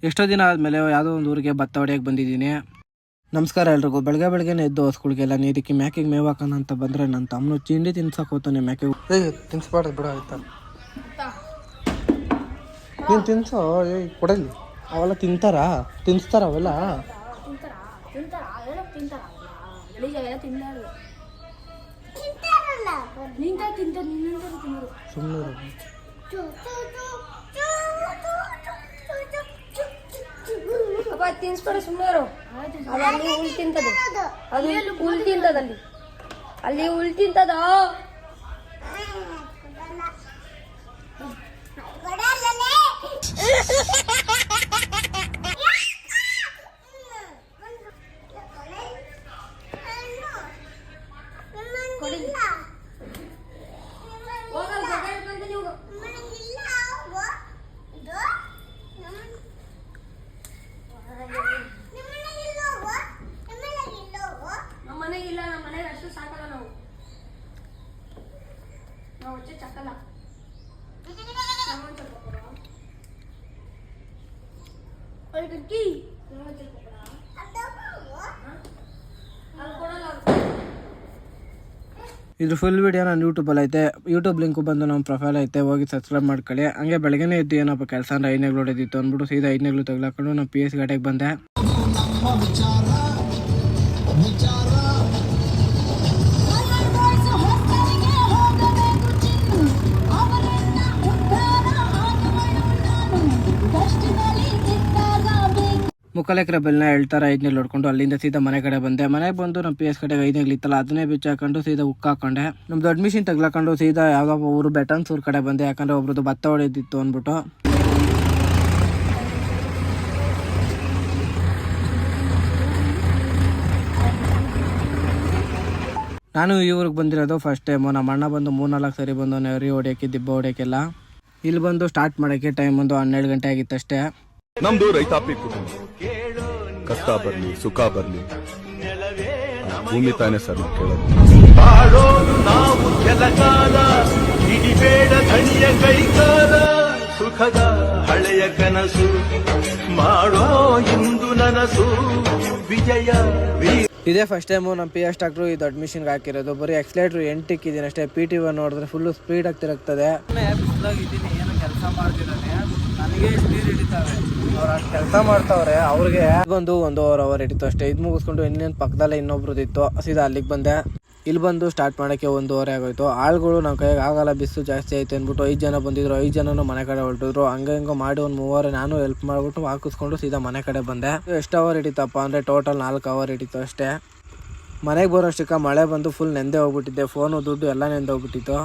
ಎಷ್ಟೋ ದಿನ ಆದಮೇಲೆ ಯಾವುದೋ ಒಂದು ಊರಿಗೆ ಭತ್ತ ಹೊಡೆಯೋಕೆ ಬಂದಿದ್ದೀನಿ. ನಮಸ್ಕಾರ ಎಲ್ರಿಗೂ. ಬೆಳಗ್ಗೆನೇ ಎದ್ದು ಹಸುಗಳಿಗೆಲ್ಲ ನೀರಿಕ್ಕಿ ಮ್ಯಾಕೆಗೆ ಮೇವು ಹಾಕೋಣ ಅಂತ ಬಂದರೆ ನನ್ನ ತಮ್ಮನು ಚಿಂಡಿ ತಿನ್ಸಕ್ಕೆ ಹೋಗ್ತಾನೆ. ಮ್ಯಾಕೆಗೆ ತಿನ್ಸ್ಬಾರ್ದು ಬಿಡ ಆಯ್ತಾ, ನೀನು ತಿನ್ಸೋ. ಕೊಡಲಿ, ಅವೆಲ್ಲ ತಿನ್ನಿಸ್ತಾರ ಅವೆಲ್ಲ. ಸುಮ್ಮನೆ ತಿನ್ಸ್ಬೇಡ, ಸುಮ್ಮನೆ ಅಲ್ಲಿ ಹುಲ್ ತಿಂತದ, ಅದು ಹುಲ್ ತಿಂತದಲ್ಲಿ, ಅಲ್ಲಿ ಹುಲ್ ತಿಂತದ. ಇದ್ರ ಫುಲ್ ವಿಡಿಯೋ ನಾನು ಯೂಟ್ಯೂಬಲ್ಲಿ ಐತೆ. ಯೂಟ್ಯೂಬ್ ಲಿಂಕು ಬಂದು ನಮ್ಮ ಪ್ರೊಫೈಲ್ ಐತೆ, ಹೋಗಿ ಸಬ್ಸ್ಕ್ರೈಬ್ ಮಾಡ್ಕೊಳ್ಳಿ. ಹಂಗೆ ಬೆಳಗ್ಗೆನೇ ಎದ್ದು ಏನಪ್ಪ ಕೆಲಸ ಅಂದ್ರೆ ಐದನೇಗಳು ಹೊಡೆದಿತ್ತು ಅಂದ್ಬಿಟ್ಟು ಸೀದಾ ಐದನೇಗಳು ತಗ್ಲಾಕೊಂಡು ನಾವು PS ಗಾಡಿಗೆ ಬಂದೆ. ಮುಕ್ಕಾಲೆಕ್ರೆ ಬೆಲ್ನ ಹೇಳ್ತಾರೆ. ಐದನೇಗಳು ಹೊಡ್ಕೊಂಡು ಅಲ್ಲಿಂದ ಸೀದಾ ಮನೆ ಕಡೆ ಬಂದೆ. ಮನೆಗೆ ಬಂದು ನಮ್ಮ PS ಕಡೆಗೆ ಐದನೇಗಳು ಇತ್ತಲ್ಲ, ಅದನ್ನೇ ಬಿಚ್ಚಿ ಹಾಕೊಂಡು ಸೀದಾ ಉಕ್ಕ ಹಾಕೊಂಡೆ. ನಮ್ದು ಅಡ್ಮಿಷನ್ ತಗ್ಲಾಕೊಂಡು ಸೀದಾ ಯಾವ್ದೋ ಊರು ಬೆಟನ್ಸೂರು ಕಡೆ ಬಂದೆ. ಯಾಕಂದ್ರೆ ಒಬ್ರದ್ದು ಭತ್ತ ಹೊಡೆದಿತ್ತು ಅಂದ್ಬಿಟ್ಟು. ನಾನು ಈ ಊರಿಗೆ ಬಂದಿರೋದು ಫಸ್ಟ್ ಟೈಮು. ನಮ್ಮ ಅಣ್ಣ ಬಂದು 3-4 ಸರಿ ಬಂದು ನೆರಿ ಹೊಡೆಯೋಕ್ಕೆ, ದಿಬ್ಬ ಹೊಡೆಯೋಕ್ಕೆಲ್ಲ. ಇಲ್ಲಿ ಬಂದು ಸ್ಟಾರ್ಟ್ ಮಾಡೋಕ್ಕೆ ಟೈಮ್ ಒಂದು 12 ಗಂಟೆ ಆಗಿತ್ತಷ್ಟೇ. ನಮ್ದು ರೈತಾಪಿ ಕುಟುಂಬ. ಕಷ್ಟ ಬರ್ಲಿ ಸುಖ ಬರ್ಲಿ ಭೂಮಿ ತಾನೇ ಸರ್ ಕೇಳೋದು. ಬಾಳೋದು ನಾವು ಕೆಲಕಾಲ, ಹಿಡಿಬೇಡ ಧಣಿಯ ಕೈಕಾಲ, ಸುಖದ ಹಳೆಯ ಕನಸು ಮಾಡೋ ಇಂದು ನನಸು ವಿಜಯ. ಇದೇ ಫಸ್ಟ್ ಟೈಮು ನಮ್ಮ PS ಡಾಕ್ಟ್ರು ಇದು ಅಡ್ಮಿಷನ್ಗೆ ಹಾಕಿರೋದು. ಬರೀ ಎಕ್ಸ್ಲೇಟ್ರು 8 ಇಕ್ಕಿದ್ದೀನಿ ಅಷ್ಟೇ. PT1 ನೋಡಿದ್ರೆ ಫುಲ್ಲು ಸ್ಪೀಡಾಗಿ ತಿರುಗ್ತದೆ. ಬಿಸಿಲಾಗಿದ್ದೀನಿ, ಏನು ಕೆಲಸ ಮಾಡ್ತಿದ್ದಾನೆ, ನನಗೆ ಸ್ಪೀಡ್ ಹಿಡಿತಾವೆ. ಅವ್ರು ಅಷ್ಟು ಕೆಲಸ ಮಾಡ್ತಾವ್ರೆ. ಅವ್ರಿಗೆ ಬಂದು 1.5 ಅವರ್ ಹಿಡಿತು ಅಷ್ಟೇ. ಇದು ಮುಗಿಸ್ಕೊಂಡು ಇನ್ನೇನು ಪಕ್ಕದಲ್ಲೇ ಇನ್ನೊಬ್ರದಿತ್ತು, ಸೀದಾ ಅಲ್ಲಿಗೆ ಬಂದೆ. ಇಲ್ಲಿ ಬಂದು ಸ್ಟಾರ್ಟ್ ಮಾಡೋಕ್ಕೆ 1 ಅವರ್ ಆಗೋಯ್ತು. ಆಳುಗಳು ನಮ್ಮ ಕೈಗೆ ಆಗಲ್ಲ, ಬಿಸಿಲು ಜಾಸ್ತಿ ಆಯ್ತು ಅಂದ್ಬಿಟ್ಟು 5 ಜನ ಬಂದಿದ್ರು. 5 ಜನನು ಮನೆ ಕಡೆ ಹೊರಟಿದ್ರು. ಹಂಗೆ ಹಿಂಗೆ ಮಾಡಿ ಒಂದು 3 ಅವರ್ ನಾನು ಹೆಲ್ಪ್ ಮಾಡಿಬಿಟ್ಟು ಹಾಕಿಸ್ಕೊಂಡು ಸೀದಾ ಮನೆ ಕಡೆ ಬಂದೆ. ಎಷ್ಟು ಅವರ್ ಹಿಡಿತಪ್ಪ ಅಂದರೆ ಟೋಟಲ್ 4 ಅವರ್ ಹಿಡಿತು ಅಷ್ಟೇ. ಮನೆಗೆ ಬರೋಷ್ಟಕ್ಕೆ ಮಳೆ ಬಂದು ಫುಲ್ ನೆಂದೇ ಹೋಗ್ಬಿಟ್ಟಿದ್ದೆ. ಫೋನು ದುಡ್ಡು ಎಲ್ಲ ನೆಂದೋಗ್ಬಿಟ್ಟಿತ್ತು.